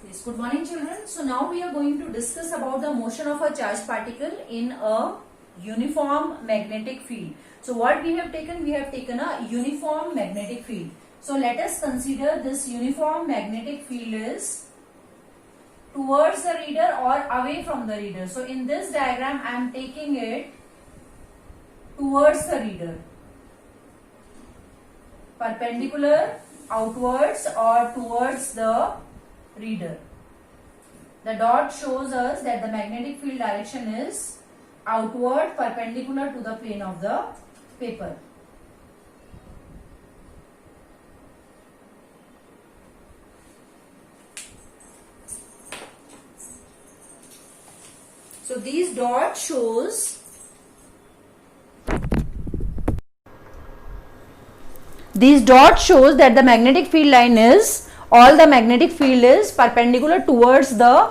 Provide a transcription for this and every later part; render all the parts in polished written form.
Yes, good morning children. So now we are going to discuss about the motion of a charged particle in a uniform magnetic field. So what we have taken a uniform magnetic field. So let us consider this uniform magnetic field is towards the reader or away from the reader. So in this diagram I am taking it towards the reader, perpendicular, outwards or towards the reader. The dot shows us that the magnetic field direction is outward, perpendicular to the plane of the paper. So these dots shows that the magnetic field line is, all the magnetic field is perpendicular towards the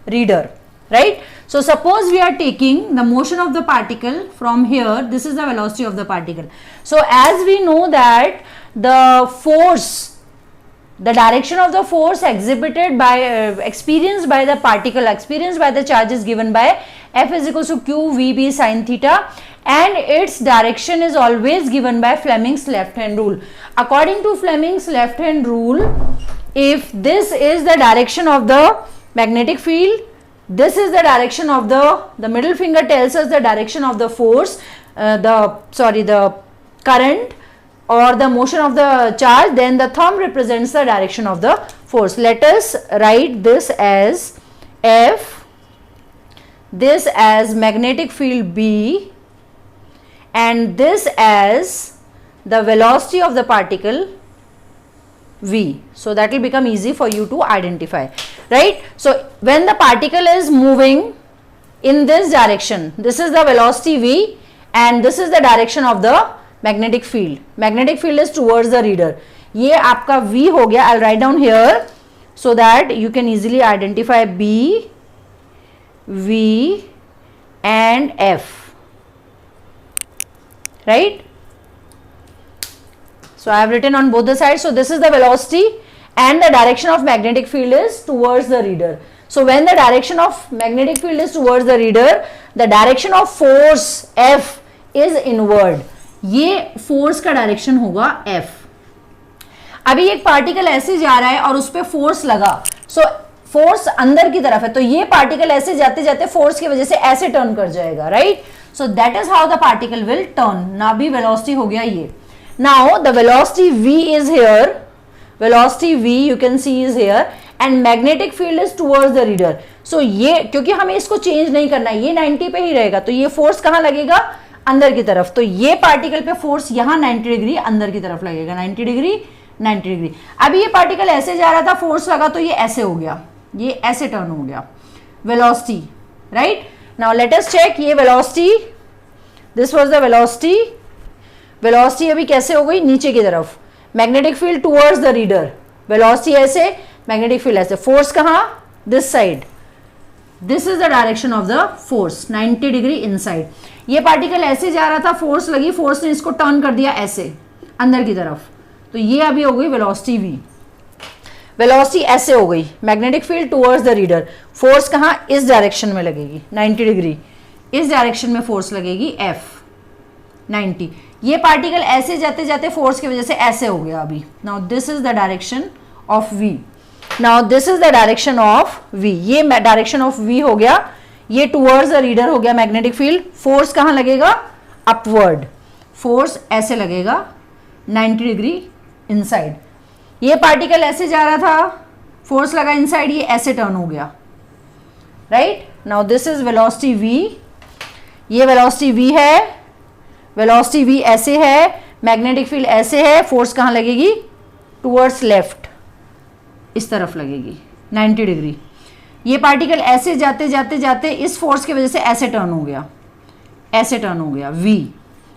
reader, right? So suppose we are taking the motion of the particle from here, this is the velocity of the particle. So as we know that the force, the direction of the force exhibited by experienced by the particle, experienced by the charge is given by F is equals to Q VB sin theta, and its direction is always given by Fleming's left hand rule. According to Fleming's left hand rule, if this is the direction of the magnetic field, this is the direction of the middle finger tells us the direction of the force, the current or the motion of the charge, then the thumb represents the direction of the force. Let us write this as F, this as magnetic field B, and this as the velocity of the particle V. So that will become easy for you to identify, right? So when the particle is moving in this direction, this is the velocity V and this is the direction of the magnetic field. Magnetic field is towards the reader. ये आपका V हो गया. I'll write down here so that you can easily identify B, V and F, right? So I have written on both the sides. So this is the velocity and the direction of magnetic field is towards the reader. So when the direction of magnetic field is towards the reader, the direction of force F is inward. ये force का direction होगा F. अभी एक particle ऐसे जा रहा है और उस पर फोर्स लगा, सो फोर्स अंदर की तरफ है, तो ये पार्टिकल ऐसे जाते जाते फोर्स की वजह से ऐसे टर्न कर जाएगा, right? So that is how the particle will turn. ना भी वेलोसिटी हो गया ये. Now the velocity V is here, velocity V you can see is here and magnetic field is towards the reader. So ये क्योंकि हमें इसको change नहीं करना है, ये 90 पे ही रहेगा, तो ये फोर्स कहाँ लगेगा? अंदर की तरफ. तो ये पार्टिकल पे फोर्स यहाँ 90 डिग्री अंदर की तरफ लगेगा, 90 डिग्री 90 डिग्री. अभी ये पार्टिकल ऐसे जा रहा था, फोर्स लगा तो ये ऐसे हो गया, ये ऐसे टर्न हो गया. Velocity, right? Now let us check. ये velocity, this was the velocity. Velocity अभी कैसे हो गई? नीचे की तरफ. Magnetic field towards the reader. Velocity ऐसे, मैग्नेटिक फील्ड ऐसे. फोर्स कहाँ? This side. This is the direction of the force, 90 degree inside. ये पार्टिकल ऐसे जा रहा था, फोर्स लगी, फोर्स ने इसको टर्न कर दिया ऐसे अंदर की तरफ, तो ये अभी हो गई वेलोसिटी V. वेलोसिटी ऐसे हो गई, magnetic field towards the reader. Force कहाँ? इस डायरेक्शन में लगेगी, 90 डिग्री. इस डायरेक्शन में फोर्स लगेगी F, 90. ये पार्टिकल ऐसे जाते जाते फोर्स की वजह से ऐसे हो गया अभी. Now this is the direction of V. Now this is the direction of V. ये डायरेक्शन ऑफ V हो गया. ये टुवर्ड्स द रीडर हो गया मैग्नेटिक फील्ड. फोर्स कहाँ लगेगा? अपवर्ड. फोर्स ऐसे लगेगा 90 डिग्री इनसाइड. ये पार्टिकल ऐसे जा रहा था, फोर्स लगा इनसाइड, ये ऐसे टर्न हो गया, right? Now this is velocity V. ये वेलोसिटी V है. वेलोसिटी V ऐसे है, मैग्नेटिक फील्ड ऐसे है, फोर्स कहाँ लगेगी? टुवर्ड्स लेफ्ट, इस तरफ लगेगी 90 डिग्री. ये पार्टिकल ऐसे जाते जाते जाते इस फोर्स की वजह से ऐसे टर्न हो गया, ऐसे टर्न हो गया V.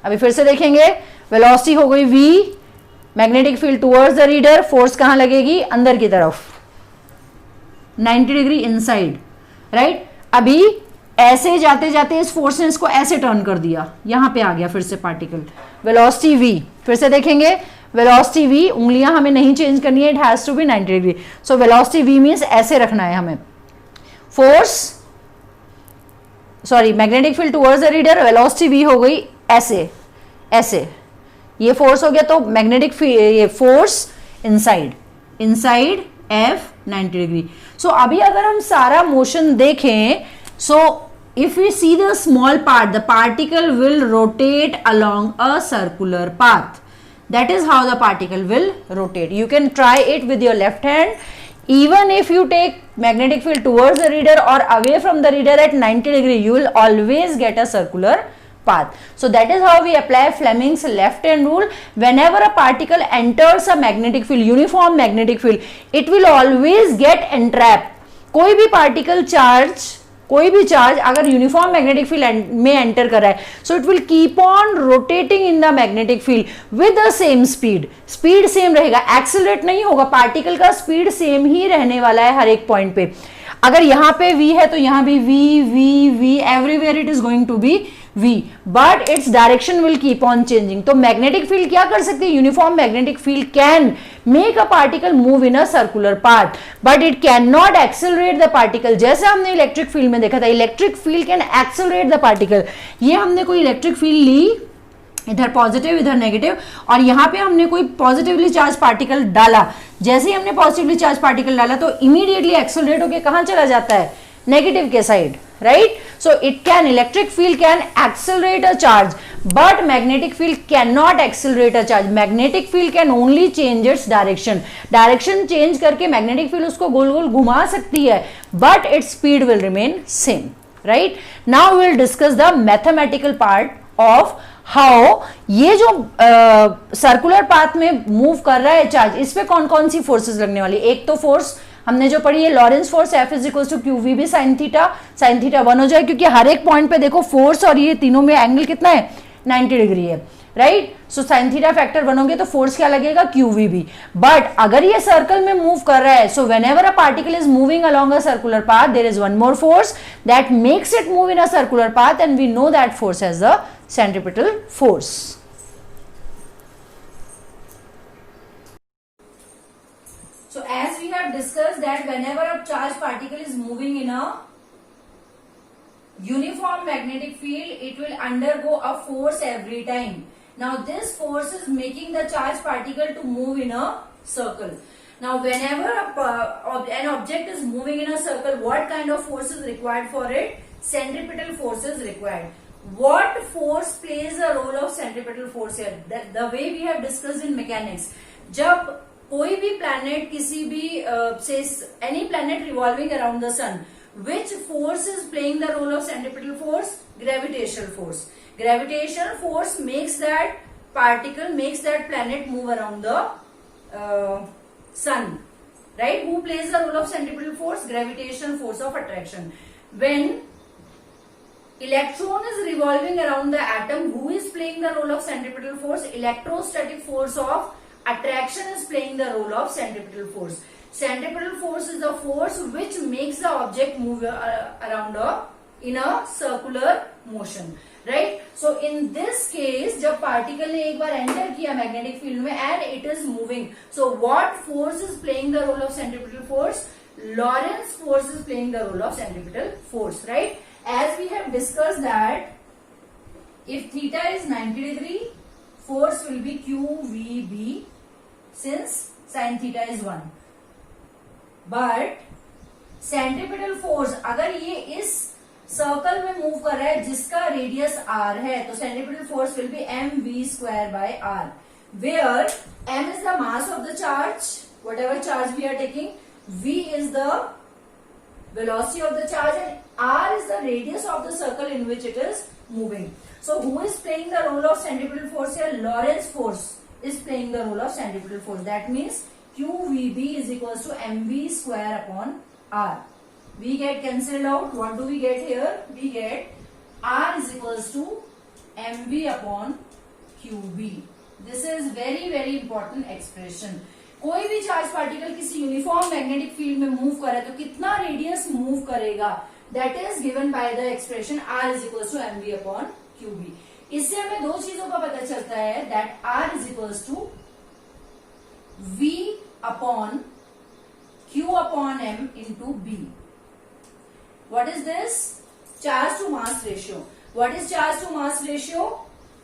अभी फिर से देखेंगे. वेलोसिटी हो गई V, magnetic field towards the reader, force कहाँ लगेगी? अंदर की तरफ, 90 डिग्री इनसाइड, राइट? अभी ऐसे जाते जाते इस फोर्स ने इसको ऐसे टर्न कर दिया, यहां पे आ गया फिर से पार्टिकल. वेलोसिटी V, फिर से देखेंगे. वेलोसिटी v, उंगलियां हमें नहीं चेंज करनी है, it has to be 90 degree. So velocity v means ऐसे रखना है हमें. Force sorry magnetic field towards the reader, velocity v हो गई ऐसे ऐसे, ये फोर्स हो गया. तो मैग्नेटिक ये फोर्स इनसाइड F 90 डिग्री. सो अभी अगर हम सारा मोशन देखें, सो if we see the small part, the particle will rotate along a circular path. That is how the particle will rotate. You can try it with your left hand. Even if you take magnetic field towards the reader or away from the reader at 90 degree, you will always get a circular path. So that is how we apply Fleming's left hand rule. Whenever a particle enters a magnetic field, uniform magnetic field, it will always get entrapped. कोई भी particle अगर uniform magnetic field में enter कर रहा है, so it will keep on rotating in the magnetic field with the same speed. Speed same रहेगा, accelerate नहीं होगा, पार्टिकल का स्पीड सेम ही रहने वाला है हर एक पॉइंट पे. अगर यहां पे v है तो यहां भी v everywhere it is going to be v, but its direction will keep on changing. तो मैग्नेटिक फील्ड क्या कर सकती है? Uniform magnetic field can make a particle move in a circular path, but it can not accelerate the particle. जैसे हमने electric field में देखा था, electric field can accelerate the particle. ये हमने कोई इलेक्ट्रिक फील्ड ली, इधर पॉजिटिव इधर नेगेटिव, और यहाँ पे हमने कोई पॉजिटिवली चार्ज पार्टिकल डाला. जैसे ही हमने पॉजिटिवली चार्ज पार्टिकल डाला तो इमीडिएटली एक्सेलरेट होकर कहां चला जाता है? नेगेटिव के side, right? So it can, electric field can accelerate a charge, but magnetic field can not accelerate a charge. Magnetic field can only change its direction. Direction change करके magnetic field उसको गोल गोल घुमा सकती है, but its speed will remain same, right? Now we will discuss the mathematical part of how ये जो circular path में मूव कर रहा है चार्ज, इस पे कौन कौन सी फोर्सेस लगने वाली. एक तो फोर्स हमने जो पढ़ी है Lorentz force, F is equal to Q V B sine theta 1 हो जाए, क्योंकि हर एक पॉइंट पे देखो फोर्स और ये तीनों में एंगल कितना है? 90 डिग्री है, right? So sine theta factor बनोगे तो फोर्स क्या लगेगा? Q V B. बट अगर ये सर्कल में मूव कर रहा है, so whenever a particle is moving along a circular path, there is one more force that makes it move in a circular path, and we know that force as the centripetal force. So as we have discussed that whenever a charged particle is moving in a uniform magnetic field, it will undergo a force every time. Now this force is making the charged particle to move in a circle. Now whenever an object is moving in a circle, what kind of force is required for it? Centripetal force is required. What force plays a role of centripetal force here? The way we have discussed in mechanics, जब कोई भी planet किसी भी say any planet revolving around the sun, which force is playing the role of centripetal force? Gravitational force. Gravitational force makes that particle, makes that planet move around the sun, right? Who plays the role of centripetal force? Gravitational force of attraction. When electron is revolving around the atom, who is playing the role of centripetal force? Electrostatic force of attraction is playing the role of centripetal force. Centripetal force is the force which makes the object move around in a circular motion, right? So in this case, जब particle ने एक बार enter किया magnetic field में and it is moving, so what force is playing the role of centripetal force? Lorentz force is playing the role of centripetal force, right? As we have discussed that if theta is 90 degree, force will be QVB since sin theta is 1. But centripetal force, अगर ये इस circle में move कर रहा है जिसका radius r है, तो centripetal force will be mv square by r, where m is the mass of the charge, whatever charge we are taking, v is the velocity of the charge, and r is the radius of the circle in which it is moving. So who is playing the role of centripetal force here? Lorentz force is playing the role of centripetal force. That means QVB is equals to mv square upon r. We get cancelled out. What do we get here? We get r is equals to mv upon QB. This is very very important expression. कोई भी charge particle किसी uniform magnetic field में move करे तो कितना radius move करेगा, that is given by the expression r is equal to mv upon qb. इससे हमें दो चीजों का पता चलता है, that r is equal to v upon q upon m into b. What is this? Charge to mass ratio. What is charge to mass ratio?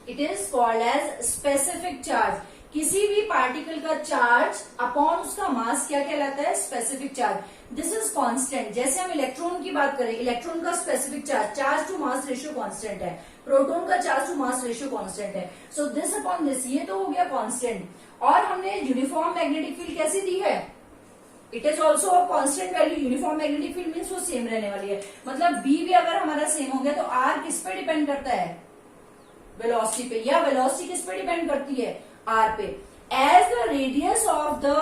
It is called as specific charge. किसी भी particle का charge upon उसका मास क्या कहलाता है? Specific charge. This is constant. जैसे हम electron की बात करें, इलेक्ट्रॉन का specific charge, charge to mass ratio constant है. प्रोटॉन का charge to mass ratio constant है. सो दिस अपॉन दिस, ये तो हो गया कांस्टेंट. और हमने यूनिफॉर्म मैग्नेटिक फील्ड कैसी दी है? It is also a constant value. Uniform magnetic field means वो सेम रहने वाली है. मतलब बी भी अगर हमारा सेम हो गया तो आर किस पे डिपेंड करता है? वेलोसिटी पे. या वेलोसिटी किस पे डिपेंड करती है? आर पे. As the radius of the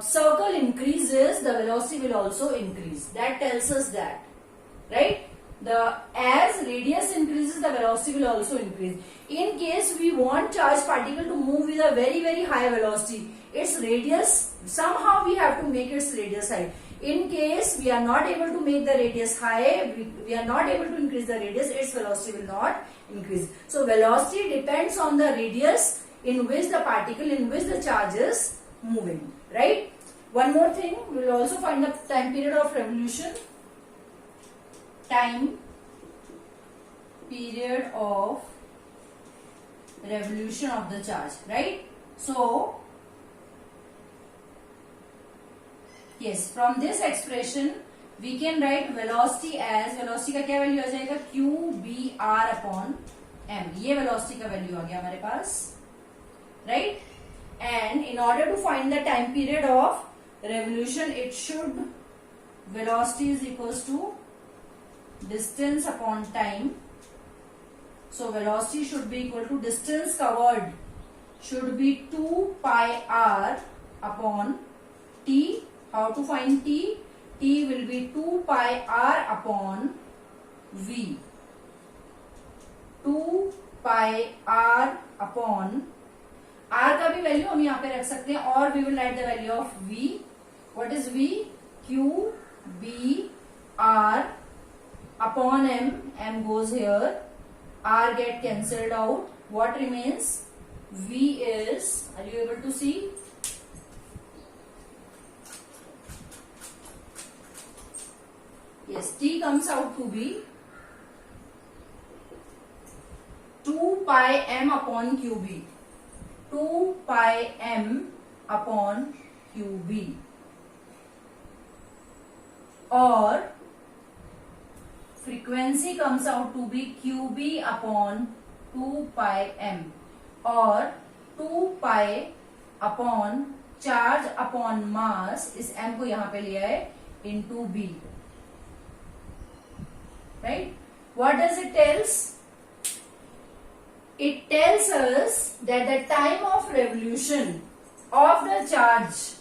circle increases the velocity will also increase. That tells us that, right? As radius increases, the velocity will also increase. In case we want charged particle to move with a very very high velocity, its radius, somehow we have to make its radius high. In case we are not able to make the radius high, we are not able to increase the radius, its velocity will not increase. So velocity depends on the radius in which the particle, in which the charge is moving, right? One more thing, we will also find the time period of revolution. Time period of revolution of the charge, right? So yes, from this expression we can write velocity as, velocity का क्या value आ जाएगा? q b r upon m. ये velocity का value आ गया हमारे पास, right? And in order to find the time period of revolution, it should, velocity is equals to distance upon time. So velocity should be equal to distance covered should be 2 pi r upon t. How to find t? T will be 2 pi r upon v. 2 pi r upon r का भी value हम यहाँ पे रख सकते हैं, और we will write the value of v. What is v? q b r upon m. M goes here, r get cancelled out. What remains? V is, are you able to see? Yes, t comes out to be 2 pi m upon qb. 2 pi m upon qb. और frequency comes out to be qb upon 2 pi m, और 2 pi upon charge upon mass, इस m को यहां पे लिया है, into b, right? What does it tells? It tells us that the time of revolution of the charge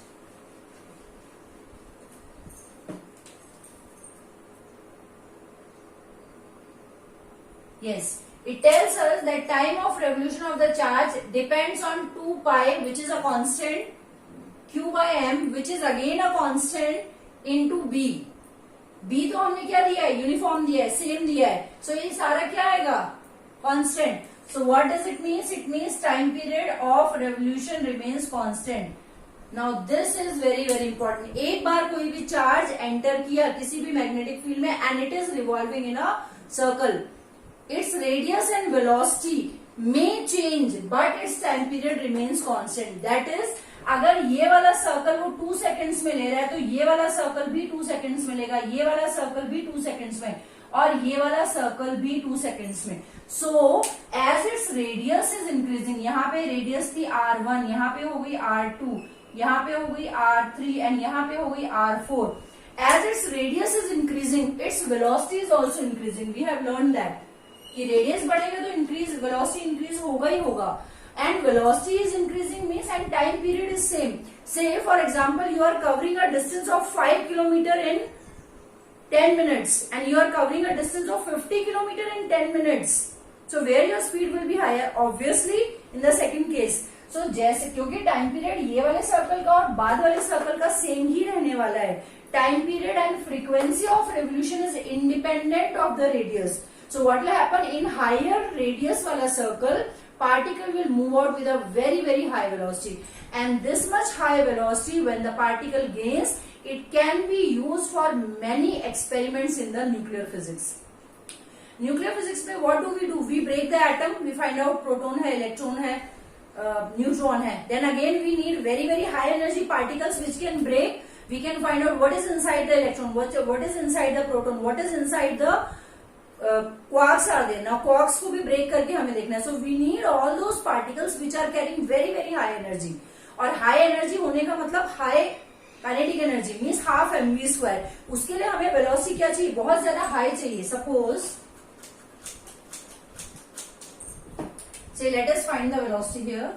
Yes, it tells us that time of revolution of the charge depends on 2 pi, which is a constant, q by m, which is again a constant, into b. b तो हमने क्या दिया है? Uniform दिया है, same दिया है. So ये सारा क्या आएगा? Constant. So what does it mean? It means time period of revolution remains constant. Now this is very very important. एक बार कोई भी चार्ज एंटर किया किसी भी मैग्नेटिक फील्ड में, and it is revolving in a circle. Its radius and velocity may change, but its time period remains constant. That is, अगर ये वाला सर्कल वो 2 सेकेंड्स में ले रहा है तो ये वाला सर्कल भी 2 सेकेंड्स में लेगा, ये वाला सर्कल भी 2 सेकेंड्स में, और ये वाला सर्कल भी 2 सेकेंड्स में. So as its radius is increasing, यहाँ पे रेडियस थी r1, यहाँ पे हो गई r2, यहाँ पे हो गई r3, एंड यहाँ पे हो गई r4. As its radius is increasing, its velocity is also increasing. We have learned that कि रेडियस बढ़ेगा तो इंक्रीज, वेलोसिटी इंक्रीज होगा ही होगा. And velocity is increasing means and time period is same. Say for example you are covering a distance of 5 kilometre in 10 minutes and you are covering a distance of 50 kilometer in 10 minutes. So where your speed will be higher? Obviously in the second case. So जैसे क्योंकि time period ये वाले circle का और बाद वाले circle का same ही रहने वाला है, time period and frequency of revolution is independent of the radius. So what will happen in higher radius wala circle, particle will move out with a very high velocity, and this much high velocity when the particle gains, it can be used for many experiments in the nuclear physics. Nuclear physics में what do? We break the atom, we find out proton है, electron है, neutron है. Then again we need very high energy particles which can break. We can find out what is inside the electron, what is inside the proton, what is inside the quarks are there. Now quarks को भी break करके हमें देखना है. So we need all those particles which are carrying very high energy. और high energy होने का मतलब high kinetic energy means half mv square. उसके लिए हमें velocity क्या चाहिए? बहुत ज्यादा high चाहिए. Suppose say let us find the velocity here.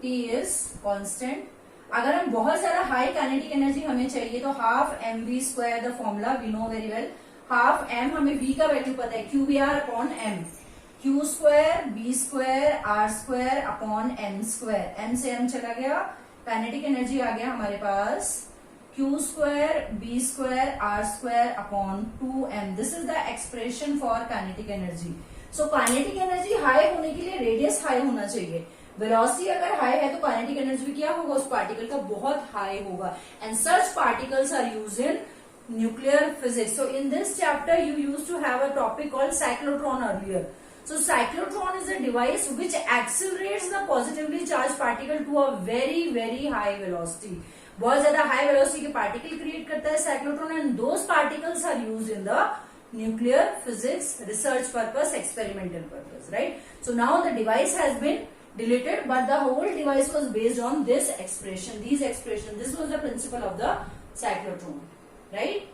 T is constant. अगर हम बहुत ज्यादा हाई काइनेटिक एनर्जी हमें चाहिए तो half m v square the formula we know very well. Half m हमें वी का वैल्यू पता है, q B r upon m. Q square B square r square upon m square. M से m चला गया, काइनेटिक एनर्जी आ गया हमारे पास q square B square r square upon 2m. This is the expression for kinetic energy. So kinetic energy high होने के लिए रेडियस हाई होना चाहिए. वेलोसिटी अगर हाई है तो काइनेटिक एनर्जी क्या होगा उस पार्टिकल का? बहुत हाई होगा. And such particles are used in nuclear physics. So in this chapter you used to have a topic called cyclotron earlier. So cyclotron is a device which accelerates the positively charged particle to a very high velocity. बहुत ज्यादा high velocity के particle create करता है cyclotron, and those particles are used in the nuclear physics research purpose, experimental purpose, right? So now the device has been deleted, but the whole device was based on this expression, these expression. This was the principle of the cyclotron, right?